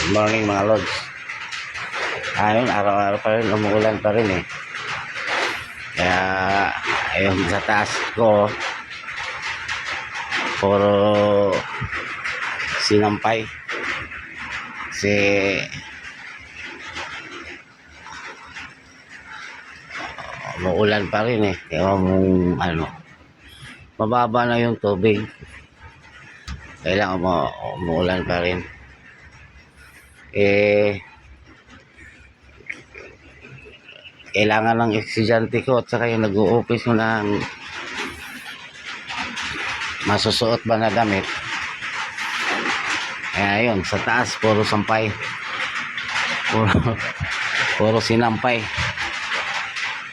Good morning mga lods. Ayun, araw-araw pa rin, umuulan pa rin eh. Kaya, ayun, sa taas ko, puro sinampay. Kasi, umuulan pa rin eh. Kaya mababa na yung tubig. Kailangan umuulan pa rin. Kailangan ng estudyante ko at saka yung nag-u-office mo ng masusuot ba na damit. Kaya yun, sa taas puro sampay, puro sinampay.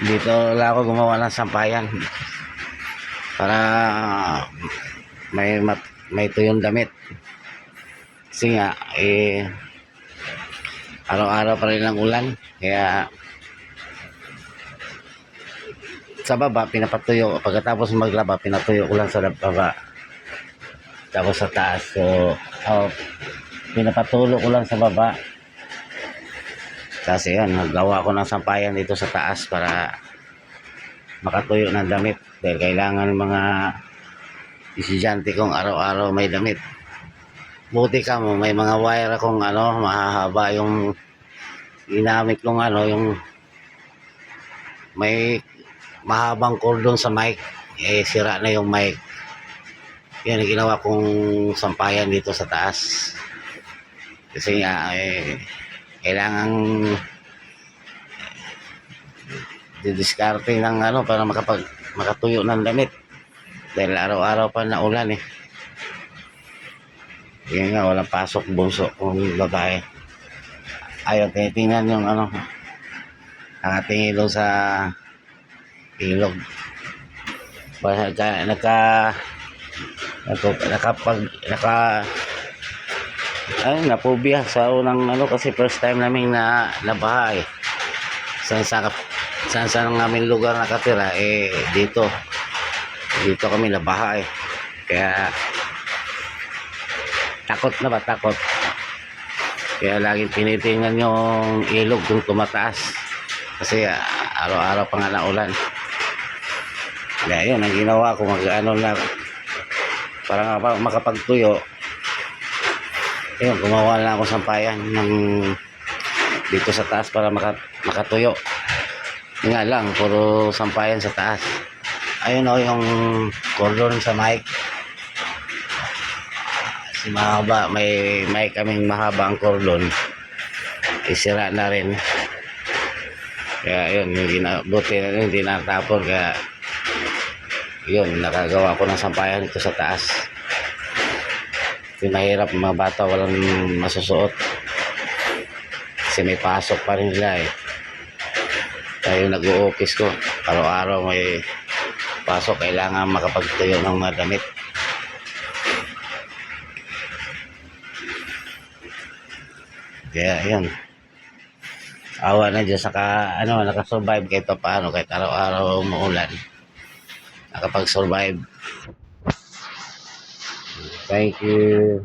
Dito lang ako gumawa ng sampayan para may tuyong damit. Kasi nga araw-araw pa rin ang ulan, kaya sa baba pinapatuyo. Pagkatapos maglaba, pinatuyo ko lang sa baba, tapos sa taas. So pinapatulo ko lang sa baba kasi yan, naggawa ko ng sampayan dito sa taas para makatuyo ng damit, dahil kailangan mga estudyante kong araw-araw may damit. Buti ka mo, may mga wire akong mahahaba yung ginamit kong yung may mahabang cordon sa mic, sira na yung mic. Yan ang ginawa kong sampayan dito sa taas. Kasi nga kailangan didiskarte ng para makatuyo ng damit, dahil araw-araw pa na ulan eh. Yan nga, walang pasok bunso kung babae. Ayun, tinitingnan yung ang ating ilog sa ilog. Napubya sa unang kasi first time namin na nabaha eh. Saan sa namin lugar nakatira dito kami nabaha eh. Kaya takot. Kaya laging tinitingnan yung ilog kung tumataas, kasi araw-araw pa nga na ulan. Kaya yun ang ginawa ko, na para makapagtuyo. Ayun, gumawa lang ako sampayan dito sa taas para makatuyo. Yun nga lang, puro sampayan sa taas. Ayun yung cordon sa mic. Mahaba, may kaming mahaba ang cordon, isira na rin. Kaya yun, buti na rin, hindi natapon. Kaya yun, nakagawa ko ng sampayan ito sa taas. Kasi mahirap, mga bata walang masusuot kasi may pasok pa rin nila eh. Kaya yung nag-u-office ko, araw-araw may pasok, kailangan makapagtuyo ng mga damit. Kaya yun, awa na Diyos, nakasurvive kahit paano, kahit araw-araw umuulan, nakapag-survive. Thank you.